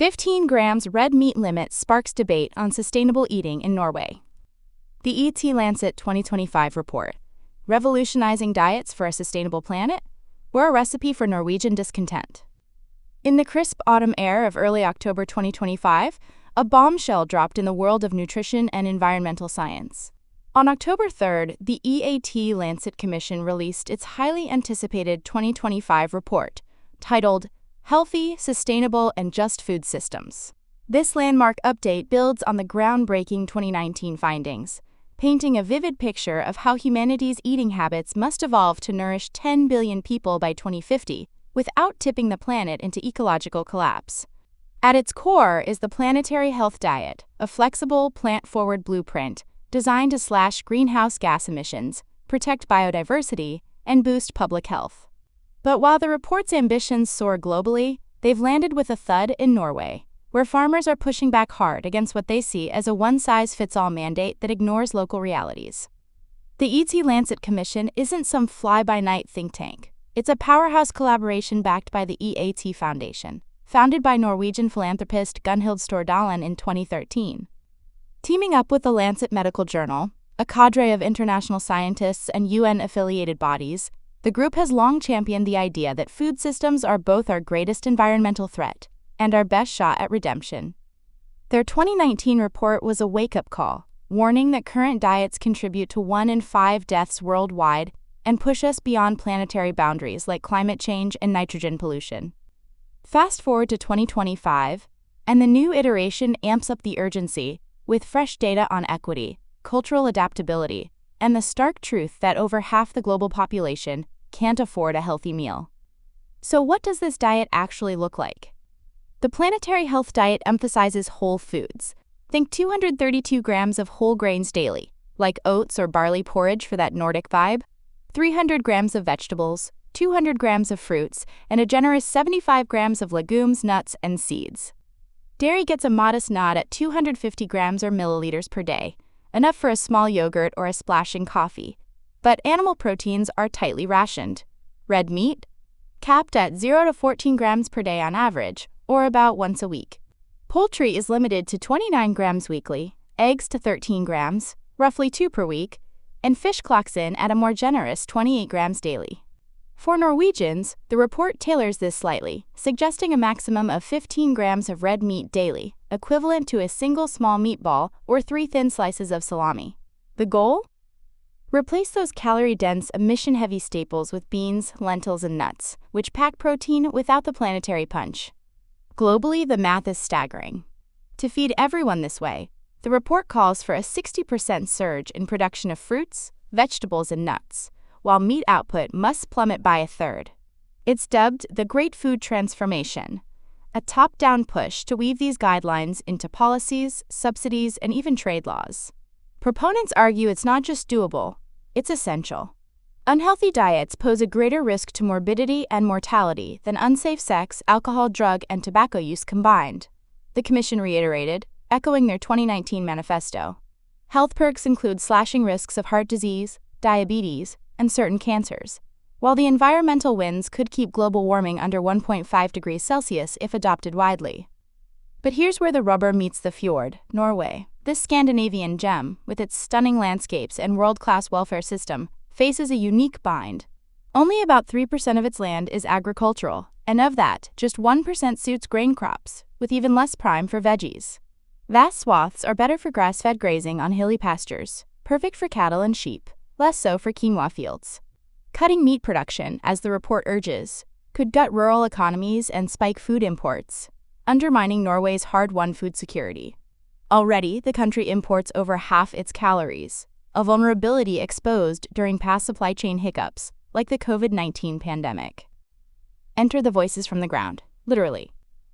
15 grams red meat limit sparks debate on sustainable eating in Norway. The EAT-Lancet 2025 report, Revolutionizing Diets for a Sustainable Planet, or a recipe for Norwegian discontent. In the crisp autumn air of early October 2025, a bombshell dropped in the world of nutrition and environmental science. On October 3rd, the EAT-Lancet Commission released its highly anticipated 2025 report, titled Healthy, Sustainable, and Just Food Systems. This landmark update builds on the groundbreaking 2019 findings, painting a vivid picture of how humanity's eating habits must evolve to nourish 10 billion people by 2050 without tipping the planet into ecological collapse. At its core is the Planetary Health Diet, a flexible, plant-forward blueprint designed to slash greenhouse gas emissions, protect biodiversity, and boost public health. But while the report's ambitions soar globally, they've landed with a thud in Norway, where farmers are pushing back hard against what they see as a one-size-fits-all mandate that ignores local realities. The EAT-Lancet Commission isn't some fly-by-night think tank. It's a powerhouse collaboration backed by the EAT Foundation, founded by Norwegian philanthropist Gunhild Stordalen in 2013. Teaming up with the Lancet Medical Journal, a cadre of international scientists and UN-affiliated bodies, the group has long championed the idea that food systems are both our greatest environmental threat and our best shot at redemption. Their 2019 report was a wake-up call, warning that current diets contribute to 1 in 5 deaths worldwide and push us beyond planetary boundaries like climate change and nitrogen pollution. Fast forward to 2025, and the new iteration amps up the urgency with fresh data on equity, cultural adaptability, and the stark truth that over half the global population can't afford a healthy meal. So what does this diet actually look like? The Planetary Health Diet emphasizes whole foods. Think 232 grams of whole grains daily, like oats or barley porridge for that Nordic vibe, 300 grams of vegetables, 200 grams of fruits, and a generous 75 grams of legumes, nuts, and seeds. Dairy gets a modest nod at 250 grams or milliliters per day, enough for a small yogurt or a splashing coffee. But animal proteins are tightly rationed. Red meat, capped at 0 to 14 grams per day on average, or about once a week. Poultry is limited to 29 grams weekly, eggs to 13 grams, roughly 2 per week, and fish clocks in at a more generous 28 grams daily. For Norwegians, the report tailors this slightly, suggesting a maximum of 15 grams of red meat daily, equivalent to a single small meatball or 3 thin slices of salami. The goal? Replace those calorie-dense, emission-heavy staples with beans, lentils, and nuts, which pack protein without the planetary punch. Globally, the math is staggering. To feed everyone this way, the report calls for a 60% surge in production of fruits, vegetables, and nuts, while meat output must plummet by a third. It's dubbed the Great Food Transformation, a top-down push to weave these guidelines into policies, subsidies, and even trade laws. Proponents argue it's not just doable, it's essential. Unhealthy diets pose a greater risk to morbidity and mortality than unsafe sex, alcohol, drug, and tobacco use combined, the Commission reiterated, echoing their 2019 manifesto. Health perks include slashing risks of heart disease, diabetes, and certain cancers, while the environmental wins could keep global warming under 1.5 degrees Celsius if adopted widely. But here's where the rubber meets the fjord, Norway. This Scandinavian gem, with its stunning landscapes and world-class welfare system, faces a unique bind. Only about 3% of its land is agricultural, and of that, just 1% suits grain crops, with even less prime for veggies. Vast swaths are better for grass-fed grazing on hilly pastures, perfect for cattle and sheep, less so for quinoa fields. Cutting meat production, as the report urges, could gut rural economies and spike food imports, undermining Norway's hard-won food security. Already, the country imports over half its calories, a vulnerability exposed during past supply chain hiccups, like the COVID-19 pandemic. Enter the voices from the ground, literally.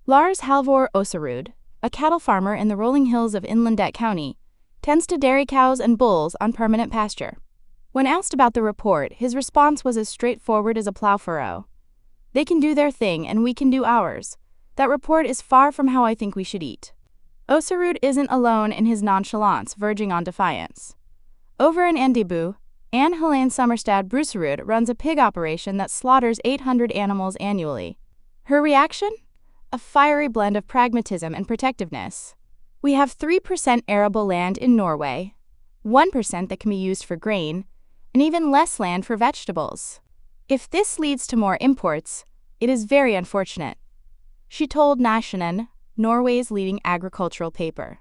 Lars Halvor Oserud, a cattle farmer in the rolling hills of Innlandet County, tends to dairy cows and bulls on permanent pasture. When asked about the report, his response was as straightforward as a plow furrow. They can do their thing and we can do ours. That report is far from how I think we should eat. Oserud isn't alone in his nonchalance verging on defiance. Over in Andebu, Anne Helene Sommerstad Bruserud runs a pig operation that slaughters 800 animals annually. Her reaction? a fiery blend of pragmatism and protectiveness. We have 3% arable land in Norway, 1% that can be used for grain, and even less land for vegetables. If this leads to more imports, it is very unfortunate, she told Nationen, Norway's leading agricultural paper.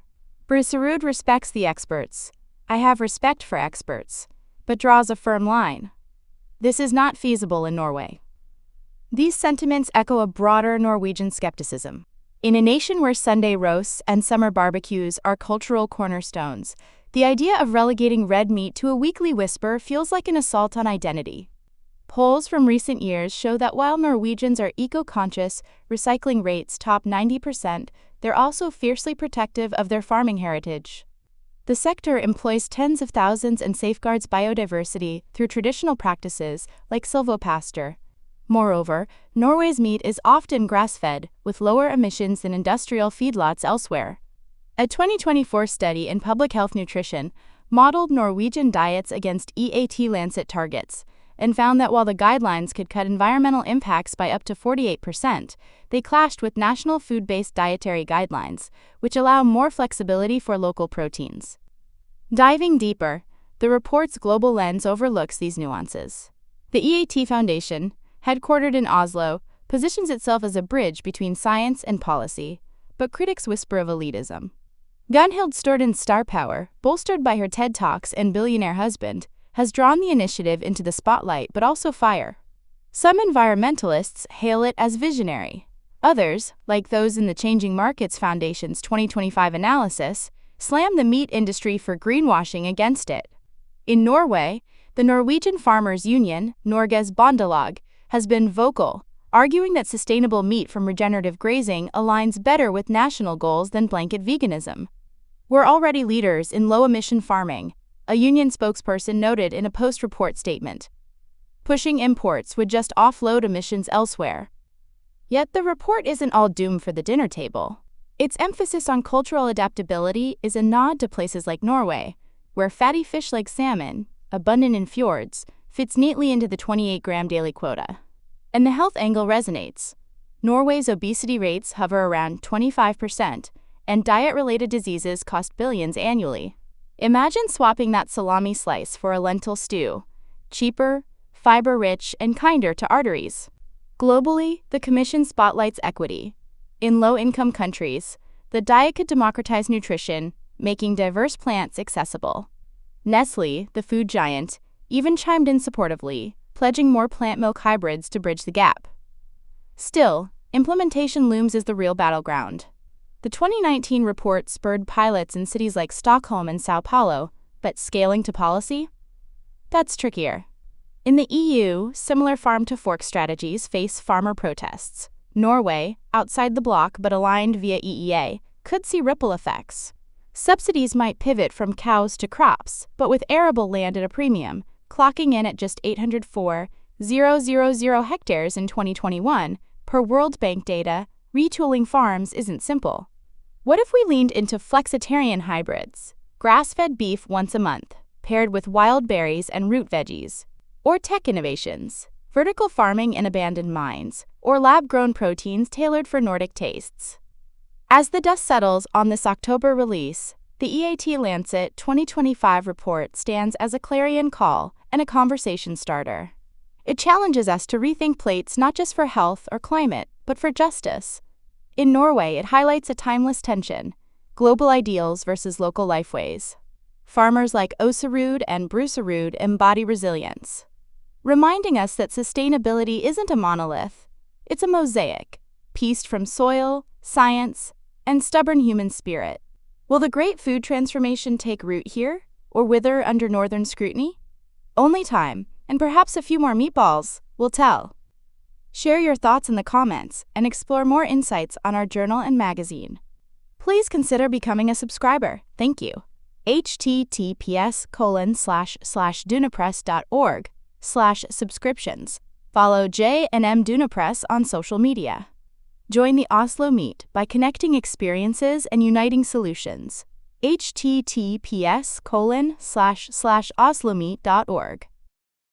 Brucerud respects the experts. I have respect for experts, but draws a firm line. This is not feasible in Norway. These sentiments echo a broader Norwegian skepticism. In a nation where Sunday roasts and summer barbecues are cultural cornerstones, the idea of relegating red meat to a weekly whisper feels like an assault on identity. Polls from recent years show that while Norwegians are eco-conscious, recycling rates top 90%, they're also fiercely protective of their farming heritage. The sector employs tens of thousands and safeguards biodiversity through traditional practices like silvopasture. Moreover, Norway's meat is often grass-fed, with lower emissions than industrial feedlots elsewhere. A 2024 study in Public Health Nutrition modeled Norwegian diets against EAT-Lancet targets and found that while the guidelines could cut environmental impacts by up to 48%, they clashed with national food-based dietary guidelines, which allow more flexibility for local proteins. Diving deeper, the report's global lens overlooks these nuances. The EAT Foundation, headquartered in Oslo, positions itself as a bridge between science and policy, but critics whisper of elitism. Gunhild Storden's star power, bolstered by her TED Talks and billionaire husband, has drawn the initiative into the spotlight but also fire. Some environmentalists hail it as visionary. Others, like those in the Changing Markets Foundation's 2025 analysis, slam the meat industry for greenwashing against it. In Norway, the Norwegian Farmers' Union, Norges Bondelag, has been vocal, arguing that sustainable meat from regenerative grazing aligns better with national goals than blanket veganism. We're already leaders in low-emission farming, a union spokesperson noted in a post-report statement. Pushing imports would just offload emissions elsewhere. Yet the report isn't all doom for the dinner table. Its emphasis on cultural adaptability is a nod to places like Norway, where fatty fish like salmon, abundant in fjords, fits neatly into the 28-gram daily quota. And the health angle resonates. Norway's obesity rates hover around 25%, and diet-related diseases cost billions annually. Imagine swapping that salami slice for a lentil stew, cheaper, fiber-rich, and kinder to arteries. Globally, the Commission spotlights equity. In low-income countries, the diet could democratize nutrition, making diverse plants accessible. Nestlé, the food giant, even chimed in supportively, pledging more plant milk hybrids to bridge the gap. Still, implementation looms as the real battleground. The 2019 report spurred pilots in cities like Stockholm and Sao Paulo, but scaling to policy? That's trickier. In the EU, similar farm-to-fork strategies face farmer protests. Norway, outside the bloc but aligned via EEA, could see ripple effects. Subsidies might pivot from cows to crops, but with arable land at a premium, clocking in at just 804,000 hectares in 2021, per World Bank data, retooling farms isn't simple. What if we leaned into flexitarian hybrids, grass-fed beef once a month, paired with wild berries and root veggies? Or tech innovations, vertical farming in abandoned mines, or lab-grown proteins tailored for Nordic tastes? As the dust settles on this October release, the EAT-Lancet 2025 report stands as a clarion call and a conversation starter. It challenges us to rethink plates not just for health or climate, but for justice. In Norway, it highlights a timeless tension: global ideals versus local lifeways. Farmers like Oserud and Brucerud embody resilience, reminding us that sustainability isn't a monolith, it's a mosaic, pieced from soil, science, and stubborn human spirit. Will the great food transformation take root here, or wither under northern scrutiny? Only time, and perhaps a few more meatballs, will tell. Share your thoughts in the comments and explore more insights on our journal and magazine. Please consider becoming a subscriber. Thank you. https://dunapress.org/subscriptions. Follow J&M Dunapress on social media. Join the Oslo Meet by connecting experiences and uniting solutions. https://oslomeet.org